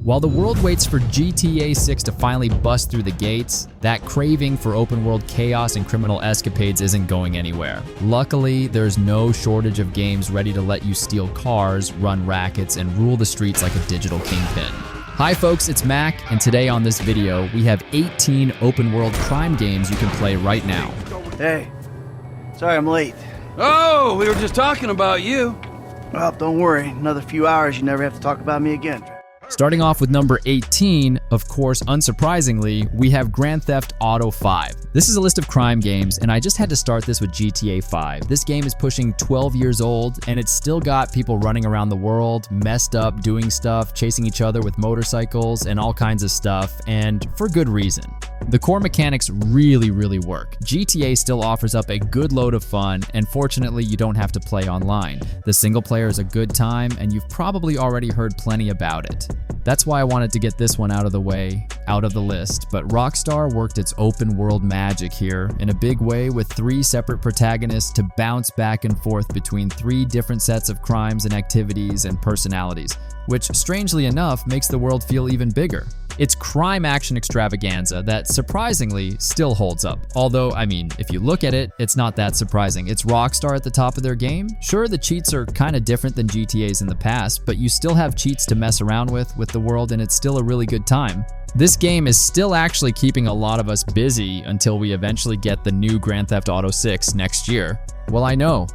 While the world waits for GTA 6 to finally bust through the gates, that craving for open-world chaos and criminal escapades isn't going anywhere. Luckily, there's no shortage of games ready to let you steal cars, run rackets, and rule the streets like a digital kingpin. Hi folks, it's Mac, and today on this video, we have 18 open-world crime games you can play right now. Hey, sorry I'm late. Oh, we were just talking about you. Well, don't worry. Another few hours, you never have to talk about me again. Starting off with number 18, of course, unsurprisingly, we have Grand Theft Auto 5. This is a list of crime games, and I just had to start this with GTA 5. This game is pushing 12 years old, and it's still got people running around the world, messed up, doing stuff, chasing each other with motorcycles, and all kinds of stuff, and for good reason. The core mechanics really work. GTA still offers up a good load of fun, and fortunately, you don't have to play online. The single player is a good time, and you've probably already heard plenty about it. That's why I wanted to get this one out of the way, out of the list, but Rockstar worked its open world magic here in a big way with 3 separate protagonists to bounce back and forth between 3 different sets of crimes and activities and personalities, which strangely enough makes the world feel even bigger. It's crime action extravaganza that surprisingly still holds up. Although, I mean, if you look at it, it's not that surprising. It's Rockstar at the top of their game. Sure, the cheats are kind of different than GTA's in the past, but you still have cheats to mess around with the world, and it's still a really good time. This game is still actually keeping a lot of us busy until we eventually get the new Grand Theft Auto 6 next year. Well, I know,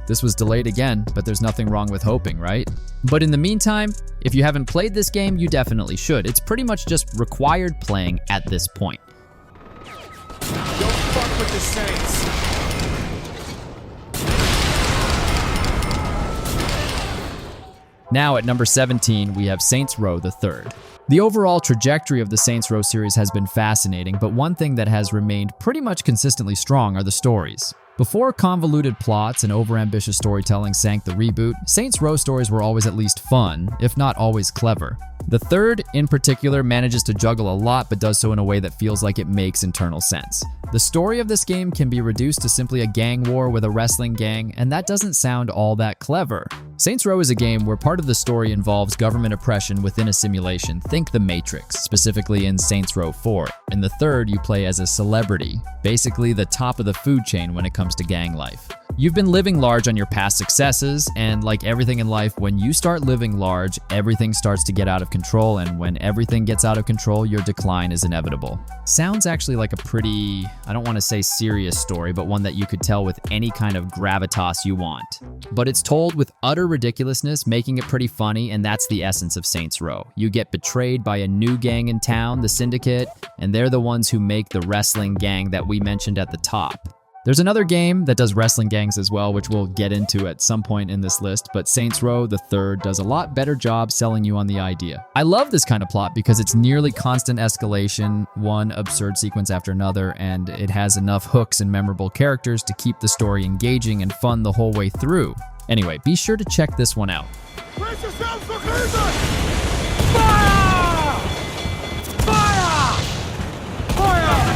this was delayed again, but there's nothing wrong with hoping, right? But in the meantime, if you haven't played this game, you definitely should. It's pretty much just required playing at this point. Don't fuck with the Saints. Now at number 17, we have Saints Row the Third. The overall trajectory of the Saints Row series has been fascinating, but one thing that has remained pretty much consistently strong are the stories. Before convoluted plots and overambitious storytelling sank the reboot, Saints Row stories were always at least fun, if not always clever. The third, in particular, manages to juggle a lot but does so in a way that feels like it makes internal sense. The story of this game can be reduced to simply a gang war with a wrestling gang, and that doesn't sound all that clever. Saints Row is a game where part of the story involves government oppression within a simulation. Think The Matrix, specifically in Saints Row 4. In the third, you play as a celebrity, basically the top of the food chain when it comes to gang life. You've been living large on your past successes, and like everything in life, when you start living large, everything starts to get out of control, and when everything gets out of control, your decline is inevitable. Sounds actually like a pretty, I don't want to say serious story, but one that you could tell with any kind of gravitas you want. But it's told with utter ridiculousness, making it pretty funny, and that's the essence of Saints Row. You get betrayed by a new gang in town, the Syndicate, and they're the ones who make the wrestling gang that we mentioned at the top. There's another game that does wrestling gangs as well, which we'll get into at some point in this list, but Saints Row the Third does a lot better job selling you on the idea. I love this kind of plot because it's nearly constant escalation, one absurd sequence after another, and it has enough hooks and memorable characters to keep the story engaging and fun the whole way through. Anyway, be sure to check this one out. Brace yourselves for collision! Fire! Fire! Fire!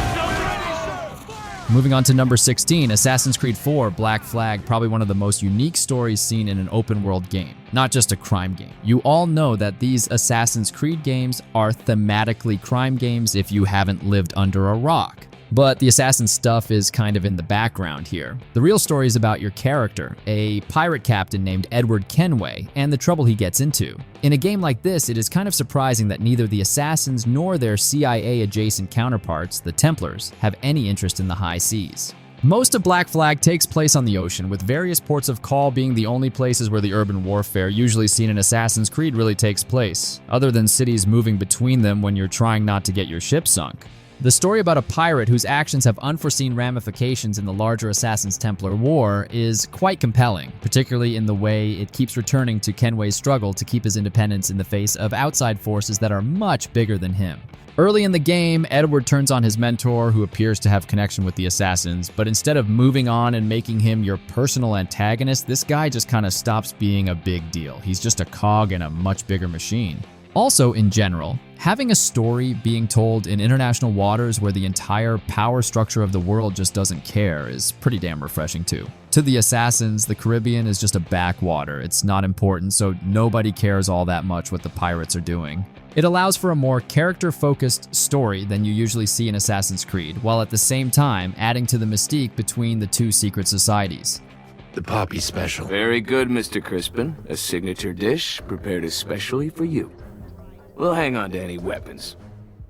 Moving on to number 16, Assassin's Creed 4 Black Flag, probably one of the most unique stories seen in an open world game, not just a crime game. You all know that these Assassin's Creed games are thematically crime games if you haven't lived under a rock. But the assassin stuff is kind of in the background here. The real story is about your character, a pirate captain named Edward Kenway, and the trouble he gets into. In a game like this, it is kind of surprising that neither the assassins nor their CIA-adjacent counterparts, the Templars, have any interest in the high seas. Most of Black Flag takes place on the ocean, with various ports of call being the only places where the urban warfare usually seen in Assassin's Creed really takes place, other than cities moving between them when you're trying not to get your ship sunk. The story about a pirate whose actions have unforeseen ramifications in the larger Assassin's Templar War is quite compelling, particularly in the way it keeps returning to Kenway's struggle to keep his independence in the face of outside forces that are much bigger than him. Early in the game, Edward turns on his mentor, who appears to have connection with the assassins, but instead of moving on and making him your personal antagonist, this guy just kind of stops being a big deal. He's just a cog in a much bigger machine. Also, in general, having a story being told in international waters where the entire power structure of the world just doesn't care is pretty damn refreshing too. To the assassins, the Caribbean is just a backwater. It's not important, so nobody cares all that much what the pirates are doing. It allows for a more character-focused story than you usually see in Assassin's Creed, while at the same time adding to the mystique between the two secret societies. The Poppy Special. Very good, Mr. Crispin. A signature dish prepared especially for you. We'll hang on to any weapons.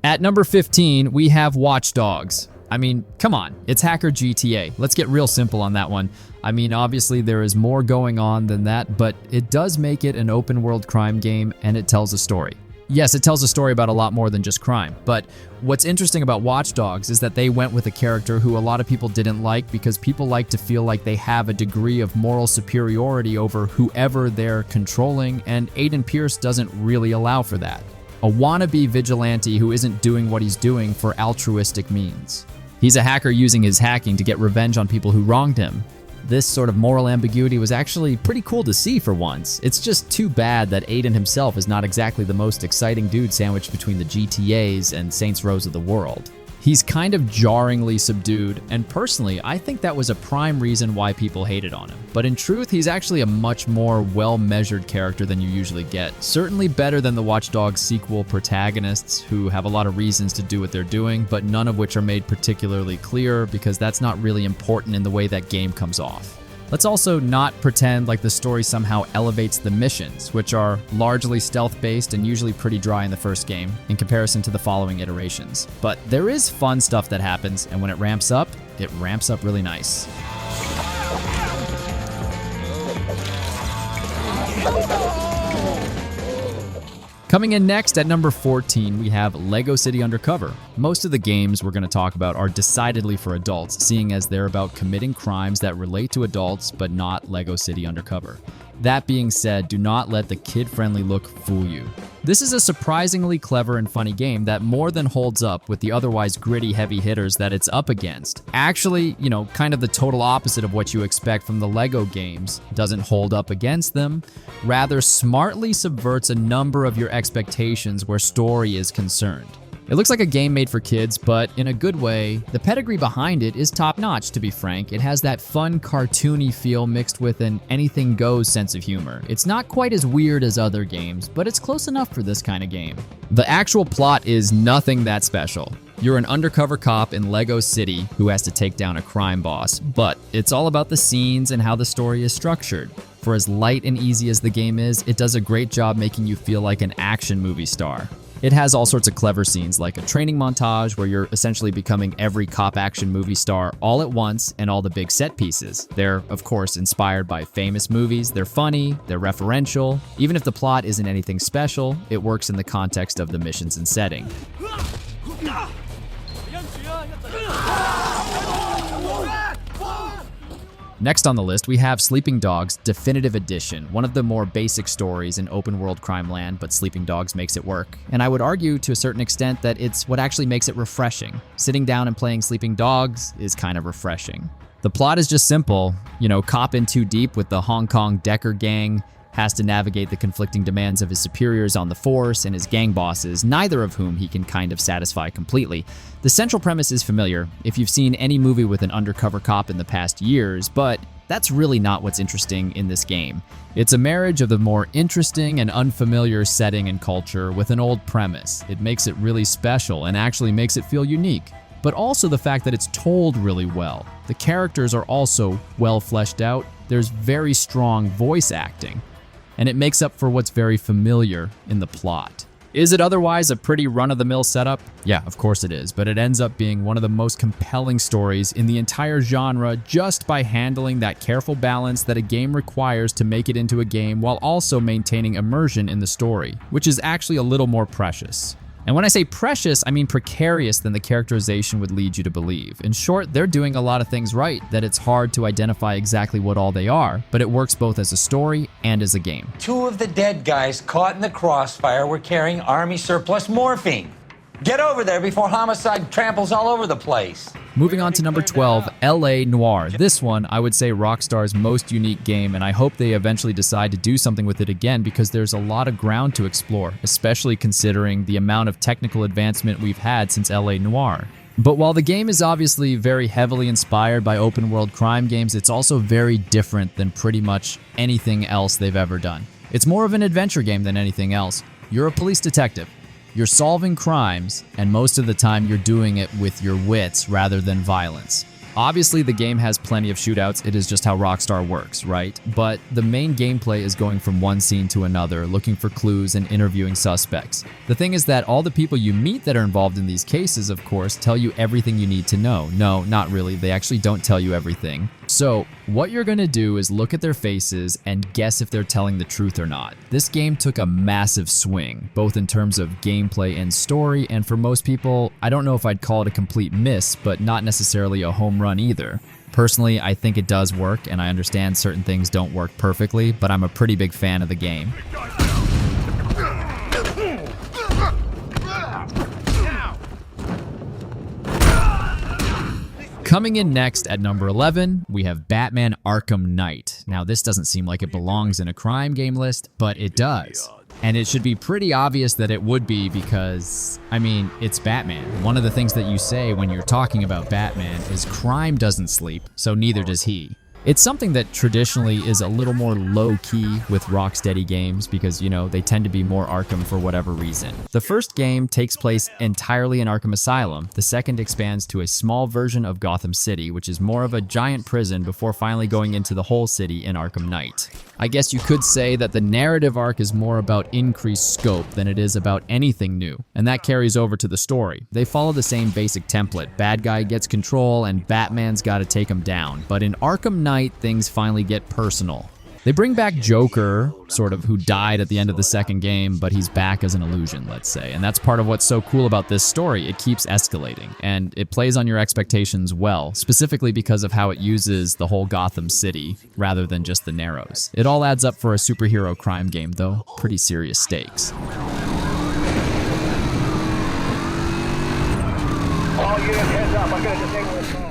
At number 15, we have Watch Dogs. I mean, come on, it's Hacker GTA. Let's get real simple on that one. I mean, obviously there is more going on than that, but it does make it an open world crime game and it tells a story. Yes, it tells a story about a lot more than just crime, but what's interesting about Watch Dogs is that they went with a character who a lot of people didn't like because people like to feel like they have a degree of moral superiority over whoever they're controlling, and Aiden Pierce doesn't really allow for that. A wannabe vigilante who isn't doing what he's doing for altruistic means. He's a hacker using his hacking to get revenge on people who wronged him. This sort of moral ambiguity was actually pretty cool to see for once. It's just too bad that Aiden himself is not exactly the most exciting dude sandwiched between the GTAs and Saints Row of the world. He's kind of jarringly subdued, and personally, I think that was a prime reason why people hated on him. But in truth, he's actually a much more well-measured character than you usually get. Certainly better than the Watch Dogs sequel protagonists, who have a lot of reasons to do what they're doing, but none of which are made particularly clear because that's not really important in the way that game comes off. Let's also not pretend like the story somehow elevates the missions, which are largely stealth-based and usually pretty dry in the first game, in comparison to the following iterations. But there is fun stuff that happens, and when it ramps up really nice. Coming in next at number 14, we have Lego City Undercover. Most of the games we're going to talk about are decidedly for adults, seeing as they're about committing crimes that relate to adults, but not Lego City Undercover. That being said, do not let the kid-friendly look fool you. This is a surprisingly clever and funny game that more than holds up with the otherwise gritty heavy hitters that it's up against. Actually, kind of the total opposite of what you expect from the Lego games. Doesn't hold up against them, rather smartly subverts a number of your expectations where story is concerned. It looks like a game made for kids, but in a good way. The pedigree behind it is top-notch, to be frank. It has that fun, cartoony feel mixed with an anything-goes sense of humor. It's not quite as weird as other games, but it's close enough for this kind of game. The actual plot is nothing that special. You're an undercover cop in Lego City who has to take down a crime boss, but it's all about the scenes and how the story is structured. For as light and easy as the game is, it does a great job making you feel like an action movie star. It has all sorts of clever scenes, like a training montage where you're essentially becoming every cop action movie star all at once, and all the big set pieces. They're, of course, inspired by famous movies. They're funny, they're referential. Even if the plot isn't anything special, it works in the context of the missions and setting. Next on the list, we have Sleeping Dogs Definitive Edition, one of the more basic stories in open world crime land, but Sleeping Dogs makes it work. And I would argue to a certain extent that it's what actually makes it refreshing. Sitting down and playing Sleeping Dogs is kind of refreshing. The plot is just simple, cop in too deep with the Hong Kong Decker gang, has to navigate the conflicting demands of his superiors on the force and his gang bosses, neither of whom he can kind of satisfy completely. The central premise is familiar if you've seen any movie with an undercover cop in the past years, but that's really not what's interesting in this game. It's a marriage of the more interesting and unfamiliar setting and culture with an old premise. It makes it really special and actually makes it feel unique, but also the fact that it's told really well. The characters are also well fleshed out. There's very strong voice acting, and it makes up for what's very familiar in the plot. Is it otherwise a pretty run-of-the-mill setup? Yeah, of course it is, but it ends up being one of the most compelling stories in the entire genre just by handling that careful balance that a game requires to make it into a game while also maintaining immersion in the story, which is actually a little more precious. And when I say precious, I mean precarious than the characterization would lead you to believe. In short, they're doing a lot of things right that it's hard to identify exactly what all they are, but it works both as a story and as a game. 2 of the dead guys caught in the crossfire were carrying Army surplus morphine. Get over there before homicide tramples all over the place. Moving on to number 12, LA Noire. This one, I would say Rockstar's most unique game, and I hope they eventually decide to do something with it again because there's a lot of ground to explore, especially considering the amount of technical advancement we've had since LA Noire. But while the game is obviously very heavily inspired by open world crime games, it's also very different than pretty much anything else they've ever done. It's more of an adventure game than anything else. You're a police detective. You're solving crimes, and most of the time you're doing it with your wits rather than violence. Obviously, the game has plenty of shootouts, it is just how Rockstar works, right? But the main gameplay is going from one scene to another, looking for clues and interviewing suspects. The thing is that all the people you meet that are involved in these cases, of course, tell you everything you need to know. No, not really, they actually don't tell you everything. So, what you're gonna do is look at their faces and guess if they're telling the truth or not. This game took a massive swing, both in terms of gameplay and story, and for most people, I don't know if I'd call it a complete miss, but not necessarily a home run either. Personally, I think it does work, and I understand certain things don't work perfectly, but I'm a pretty big fan of the game. Coming in next at number 11, we have Batman Arkham Knight. Now, this doesn't seem like it belongs in a crime game list, but it does. And it should be pretty obvious that it would be because, I mean, it's Batman. One of the things that you say when you're talking about Batman is crime doesn't sleep, so neither does he. It's something that traditionally is a little more low-key with Rocksteady games because, you know, they tend to be more Arkham for whatever reason. The first game takes place entirely in Arkham Asylum. The second expands to a small version of Gotham City, which is more of a giant prison before finally going into the whole city in Arkham Knight. I guess you could say that the narrative arc is more about increased scope than it is about anything new, and that carries over to the story. They follow the same basic template. Bad guy gets control and Batman's gotta take him down. But in Arkham Knight, things finally get personal. They bring back Joker, sort of, who died at the end of the second game, but he's back as an illusion, let's say. And that's part of what's so cool about this story. It keeps escalating, and it plays on your expectations well, specifically because of how it uses the whole Gotham City rather than just the Narrows. It all adds up for a superhero crime game, though. Pretty serious stakes. All units, heads up. I'm gonna disable this phone.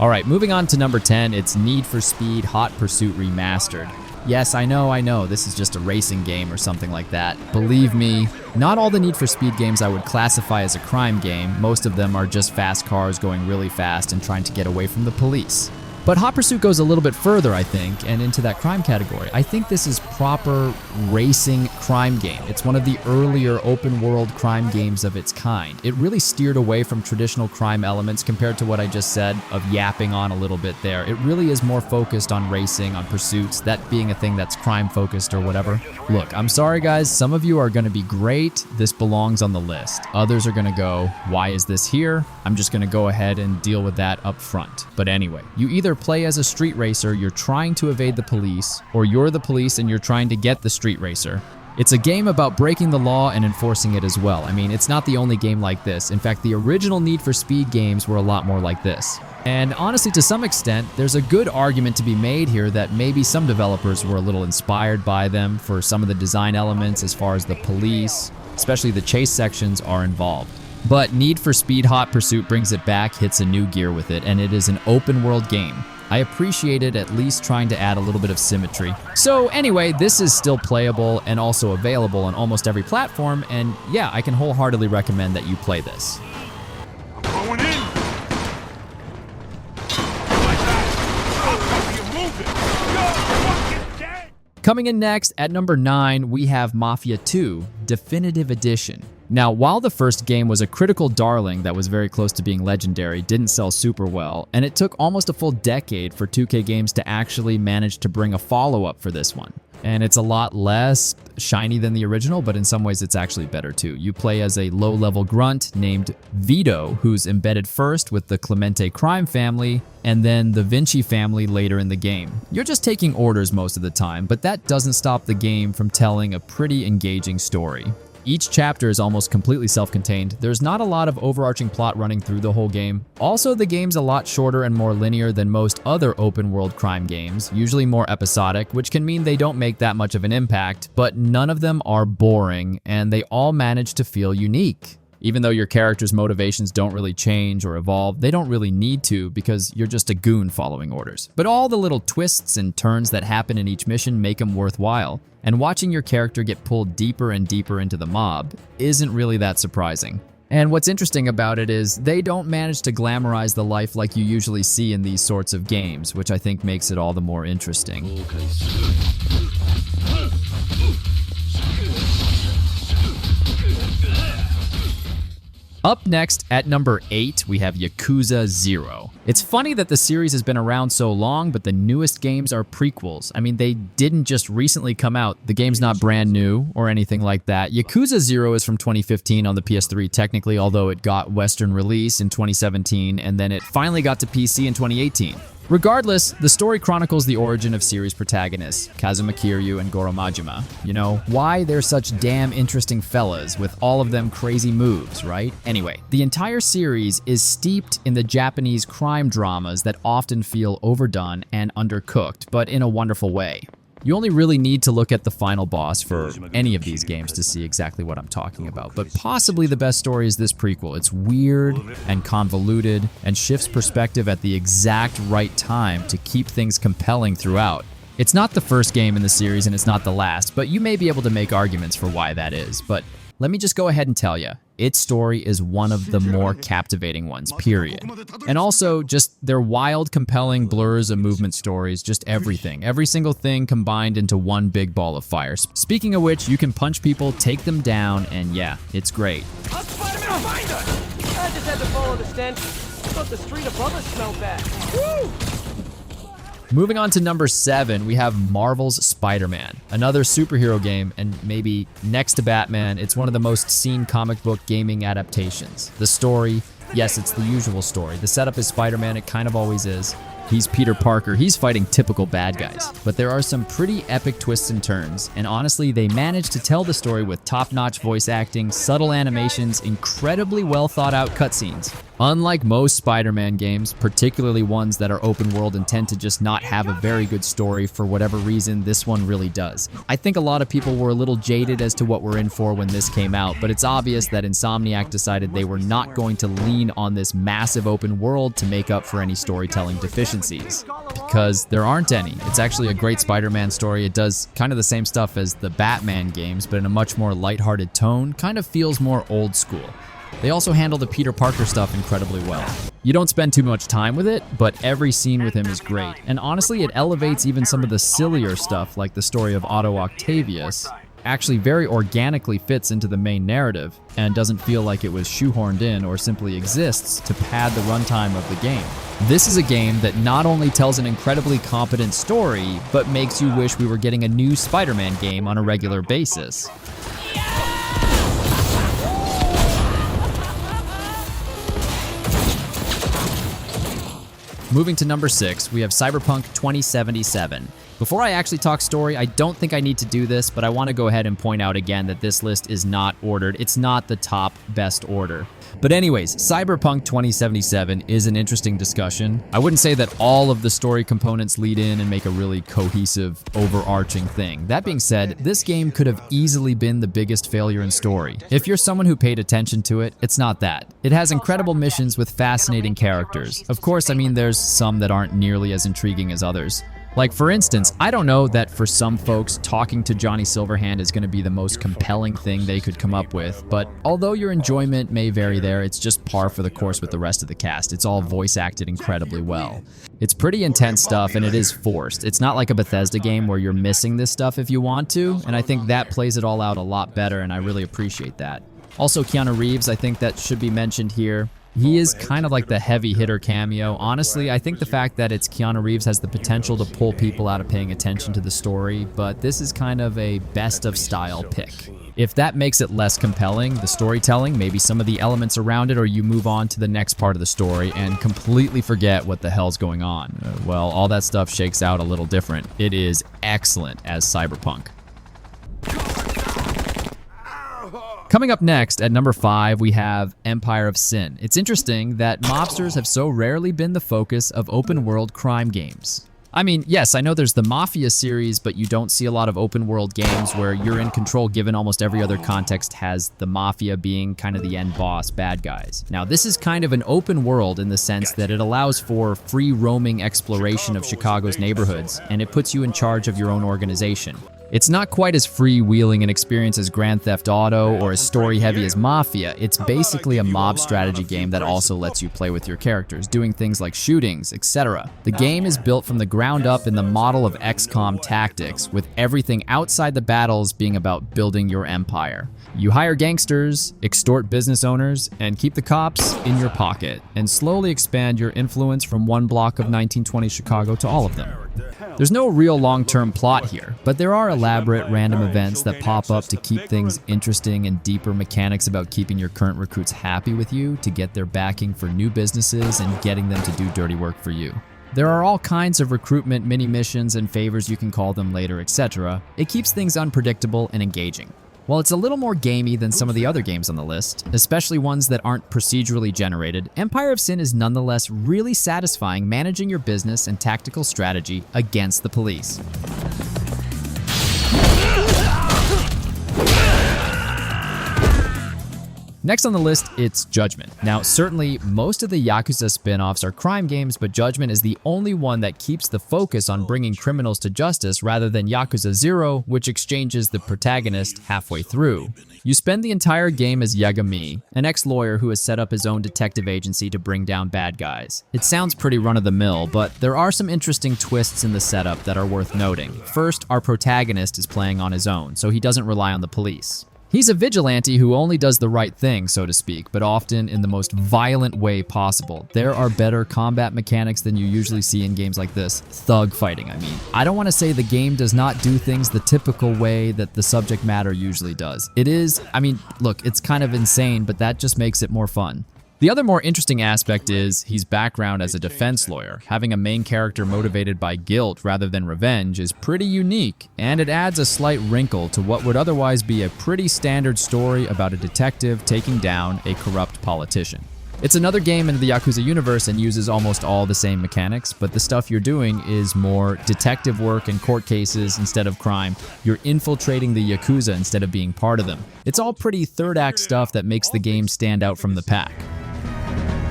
All right, moving on to number 10, it's Need for Speed Hot Pursuit Remastered. Yes, I know, this is just a racing game or something like that. Believe me, not all the Need for Speed games I would classify as a crime game. Most of them are just fast cars going really fast and trying to get away from the police. But Hot Pursuit goes a little bit further, I think, and into that crime category. I think this is proper racing crime game. It's one of the earlier open world crime games of its kind. It really steered away from traditional crime elements compared to what I just said of yapping on a little bit there. It really is more focused on racing, on pursuits, that being a thing that's crime focused or whatever. Look, I'm sorry guys, some of you are gonna be great. This belongs on the list. Others are gonna go, why is this here? I'm just gonna go ahead and deal with that up front. But anyway, you either play as a street racer, you're trying to evade the police, or you're the police and you're trying to get the street racer. It's a game about breaking the law and enforcing it as well. I mean, it's not the only game like this. In fact, the original Need for Speed games were a lot more like this. And honestly, to some extent, there's a good argument to be made here that maybe some developers were a little inspired by them for some of the design elements as far as the police, especially the chase sections, are involved. But Need for Speed Hot Pursuit brings it back, hits a new gear with it, and it is an open world game. I appreciated at least trying to add a little bit of symmetry. So anyway, this is still playable and also available on almost every platform, and yeah, I can wholeheartedly recommend that you play this. Going in. Like that. You're moving. You're fucking dead. Coming in next, at number 9, we have Mafia 2, Definitive Edition. Now, while the first game was a critical darling that was very close to being legendary, didn't sell super well, and it took almost a full decade for 2K Games to actually manage to bring a follow-up for this one. And it's a lot less shiny than the original, but in some ways it's actually better too. You play as a low-level grunt named Vito, who's embedded first with the Clemente crime family, and then the Vinci family later in the game. You're just taking orders most of the time, but that doesn't stop the game from telling a pretty engaging story. Each chapter is almost completely self-contained. There's not a lot of overarching plot running through the whole game. Also, the game's a lot shorter and more linear than most other open-world crime games, usually more episodic, which can mean they don't make that much of an impact, but none of them are boring, and they all manage to feel unique. Even though your character's motivations don't really change or evolve, they don't really need to because you're just a goon following orders. But all the little twists and turns that happen in each mission make them worthwhile. And watching your character get pulled deeper and deeper into the mob isn't really that surprising. And what's interesting about it is they don't manage to glamorize the life like you usually see in these sorts of games, which I think makes it all the more interesting. Up next, at number 8, we have Yakuza 0. It's funny that the series has been around so long, but the newest games are prequels. I mean, they didn't just recently come out. The game's not brand new or anything like that. Yakuza 0 is from 2015 on the PS3 technically, although it got Western release in 2017, and then it finally got to PC in 2018. Regardless, the story chronicles the origin of series protagonists, Kazuma Kiryu and Goro Majima. You know, why they're such damn interesting fellas with all of them crazy moves, right? Anyway, the entire series is steeped in the Japanese crime dramas that often feel overdone and undercooked, but in a wonderful way. You only really need to look at the final boss for any of these games to see exactly what I'm talking about, but possibly the best story is this prequel. It's weird and convoluted and shifts perspective at the exact right time to keep things compelling throughout. It's not the first game in the series and it's not the last, but you may be able to make arguments for why that is. But let me just go ahead and tell you, its story is one of the more captivating ones, period. And also, just their wild, compelling blurs of movement stories, just everything. Every single thing combined into one big ball of fire. Speaking of which, you can punch people, take them down, and yeah, it's great. How'd Spider-Man find us? I just had to follow the stench. Thought the street above us smelled bad. Woo! Moving on to number 7, we have Marvel's Spider-Man, another superhero game, and maybe next to Batman, it's one of the most seen comic book gaming adaptations. The story, yes, it's the usual story. The setup is Spider-Man, it kind of always is. He's Peter Parker, he's fighting typical bad guys. But there are some pretty epic twists and turns, and honestly, they managed to tell the story with top-notch voice acting, subtle animations, incredibly well thought out cutscenes. Unlike most Spider-Man games, particularly ones that are open world and tend to just not have a very good story for whatever reason, this one really does. I think a lot of people were a little jaded as to what we're in for when this came out, but it's obvious that Insomniac decided they were not going to lean on this massive open world to make up for any storytelling deficiencies, because there aren't any. It's actually a great Spider-Man story. It does kind of the same stuff as the Batman games, but in a much more lighthearted tone, kind of feels more old school. They also handle the Peter Parker stuff incredibly well. You don't spend too much time with it, but every scene with him is great. And honestly, it elevates even some of the sillier stuff, like the story of Otto Octavius, actually very organically fits into the main narrative and doesn't feel like it was shoehorned in or simply exists to pad the runtime of the game. This is a game that not only tells an incredibly competent story, but makes you wish we were getting a new Spider-Man game on a regular basis. Moving to number 6, we have Cyberpunk 2077. Before I actually talk story, I don't think I need to do this, but I want to go ahead and point out again that this list is not ordered. It's not the top best order. But anyways, Cyberpunk 2077 is an interesting discussion. I wouldn't say that all of the story components lead in and make a really cohesive, overarching thing. That being said, this game could have easily been the biggest failure in story. If you're someone who paid attention to it, it's not that. It has incredible missions with fascinating characters. Of course, I mean, there's some that aren't nearly as intriguing as others. Like, for instance, I don't know that for some folks, talking to Johnny Silverhand is going to be the most compelling thing they could come up with, but although your enjoyment may vary there, it's just par for the course with the rest of the cast. It's all voice acted incredibly well. It's pretty intense stuff, and it is forced. It's not like a Bethesda game where you're missing this stuff if you want to, and I think that plays it all out a lot better, and I really appreciate that. Also, Keanu Reeves, I think that should be mentioned here. He is kind of like the heavy hitter cameo. Honestly, I think the fact that it's Keanu Reeves has the potential to pull people out of paying attention to the story, but this is kind of a best of style pick. If that makes it less compelling, the storytelling, maybe some of the elements around it, or you move on to the next part of the story and completely forget what the hell's going on, well, all that stuff shakes out a little different. It is excellent as Cyberpunk. Coming up next, at number 5, we have Empire of Sin. It's interesting that mobsters have so rarely been the focus of open-world crime games. I mean, yes, I know there's the Mafia series, but you don't see a lot of open-world games where you're in control, given almost every other context has the Mafia being kind of the end boss bad guys. Now, this is kind of an open world in the sense that it allows for free roaming exploration of Chicago's neighborhoods, and it puts you in charge of your own organization. It's not quite as freewheeling an experience as Grand Theft Auto or as story-heavy as Mafia. It's basically a mob strategy game that also lets you play with your characters, doing things like shootings, etc. The game is built from the ground up in the model of XCOM tactics, with everything outside the battles being about building your empire. You hire gangsters, extort business owners, and keep the cops in your pocket, and slowly expand your influence from one block of 1920 Chicago to all of them. There's no real long-term plot here, but there are elaborate random events that pop up to keep things interesting and deeper mechanics about keeping your current recruits happy with you, to get their backing for new businesses and getting them to do dirty work for you. There are all kinds of recruitment mini-missions and favors, you can call them later, etc. It keeps things unpredictable and engaging. While it's a little more gamey than some of the other games on the list, especially ones that aren't procedurally generated, Empire of Sin is nonetheless really satisfying managing your business and tactical strategy against the police. Next on the list, it's Judgement. Now, certainly most of the Yakuza spin-offs are crime games, but Judgement is the only one that keeps the focus on bringing criminals to justice rather than Yakuza 0, which exchanges the protagonist halfway through. You spend the entire game as Yagami, an ex-lawyer who has set up his own detective agency to bring down bad guys. It sounds pretty run-of-the-mill, but there are some interesting twists in the setup that are worth noting. First, our protagonist is playing on his own, so he doesn't rely on the police. He's a vigilante who only does the right thing, so to speak, but often in the most violent way possible. There are better combat mechanics than you usually see in games like this. Thug fighting, I mean. I don't want to say the game does not do things the typical way that the subject matter usually does. It is, I mean, look, it's kind of insane, but that just makes it more fun. The other more interesting aspect is his background as a defense lawyer. Having a main character motivated by guilt rather than revenge is pretty unique, and it adds a slight wrinkle to what would otherwise be a pretty standard story about a detective taking down a corrupt politician. It's another game in the Yakuza universe and uses almost all the same mechanics, but the stuff you're doing is more detective work and court cases instead of crime. You're infiltrating the Yakuza instead of being part of them. It's all pretty third act stuff that makes the game stand out from the pack.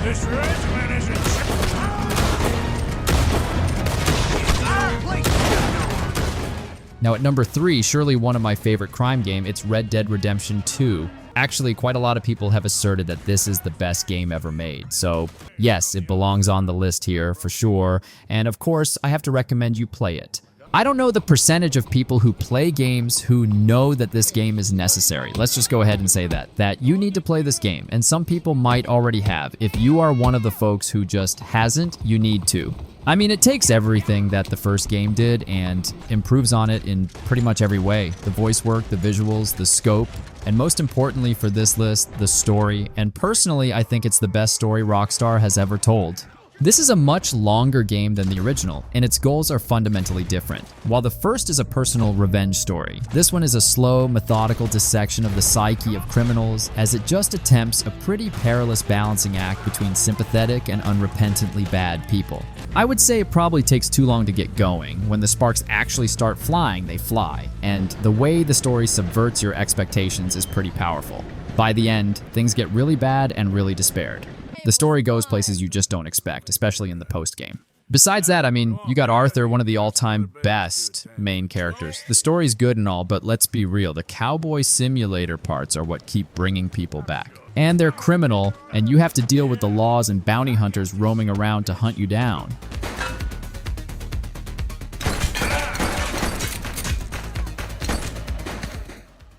This regiment is in... Now at number 3, surely one of my favorite crime game, it's Red Dead Redemption 2. Actually, quite a lot of people have asserted that this is the best game ever made. So yes, it belongs on the list here for sure. And of course, I have to recommend you play it. I don't know the percentage of people who play games who know that this game is necessary. Let's just go ahead and say that you need to play this game, and some people might already have. If you are one of the folks who just hasn't, you need to. I mean, it takes everything that the first game did and improves on it in pretty much every way. The voice work, the visuals, the scope, and most importantly for this list, the story. And personally, I think it's the best story Rockstar has ever told. This is a much longer game than the original, and its goals are fundamentally different. While the first is a personal revenge story, this one is a slow, methodical dissection of the psyche of criminals, as it just attempts a pretty perilous balancing act between sympathetic and unrepentantly bad people. I would say it probably takes too long to get going. When the sparks actually start flying, they fly, and the way the story subverts your expectations is pretty powerful. By the end, things get really bad and really despaired. The story goes places you just don't expect, especially in the post-game. Besides that, I mean, you got Arthur, one of the all-time best main characters. The story's good and all, but let's be real, the cowboy simulator parts are what keep bringing people back. And they're criminal, and you have to deal with the laws and bounty hunters roaming around to hunt you down.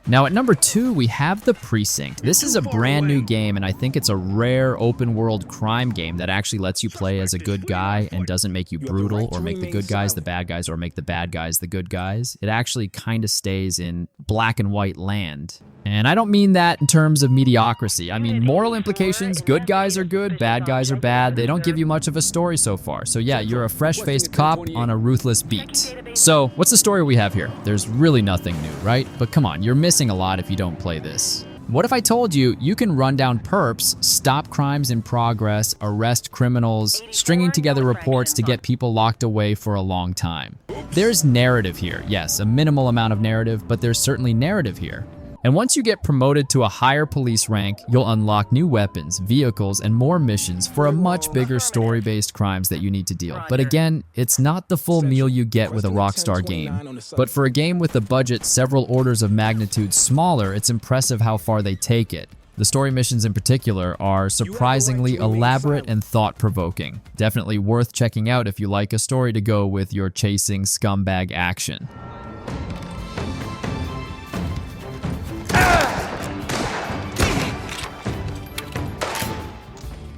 Now at number 2, we have the Precinct. This is a brand new game, and I think it's a rare open world crime game that actually lets you play as a good guy and doesn't make you brutal or make the good guys the bad guys or make the bad guys the good guys. It actually kind of stays in black and white land. And I don't mean that in terms of mediocrity. I mean moral implications, good guys are good, bad guys are bad. They don't give you much of a story so far. So yeah, you're a fresh-faced cop on a ruthless beat. So what's the story we have here? There's really nothing new, right? But come on, you're missing a lot if you don't play this. What if I told you you can run down perps, stop crimes in progress, arrest criminals, stringing together reports to get people locked away for a long time? There's narrative here, yes, a minimal amount of narrative, but there's certainly narrative here. And once you get promoted to a higher police rank, you'll unlock new weapons, vehicles, and more missions for a much bigger story-based crimes that you need to deal. But again, it's not the full meal you get with a Rockstar game. But for a game with a budget several orders of magnitude smaller, it's impressive how far they take it. The story missions in particular are surprisingly elaborate and thought-provoking. Definitely worth checking out if you like a story to go with your chasing scumbag action.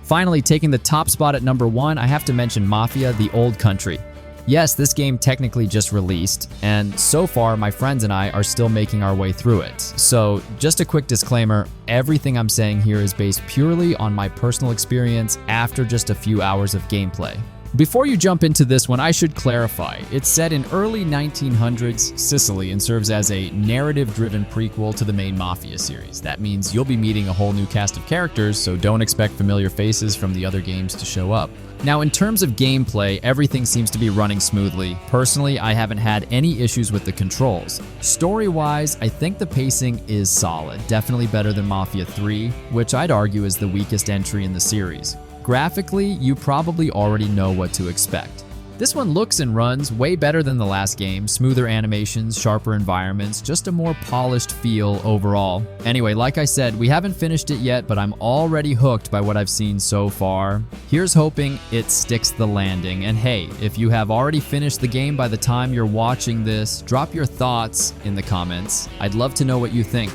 Finally, taking the top spot at number 1, I have to mention Mafia: The Old Country. Yes, this game technically just released, and so far my friends and I are still making our way through it. So just a quick disclaimer, everything I'm saying here is based purely on my personal experience after just a few hours of gameplay. Before you jump into this one, I should clarify. It's set in early 1900s Sicily and serves as a narrative-driven prequel to the main Mafia series. That means you'll be meeting a whole new cast of characters, so don't expect familiar faces from the other games to show up. Now, in terms of gameplay, everything seems to be running smoothly. Personally, I haven't had any issues with the controls. Story-wise, I think the pacing is solid, definitely better than Mafia 3, which I'd argue is the weakest entry in the series. Graphically, you probably already know what to expect. This one looks and runs way better than the last game, smoother animations, sharper environments, just a more polished feel overall. Anyway, like I said, we haven't finished it yet, but I'm already hooked by what I've seen so far. Here's hoping it sticks the landing. And hey, if you have already finished the game by the time you're watching this, drop your thoughts in the comments. I'd love to know what you think.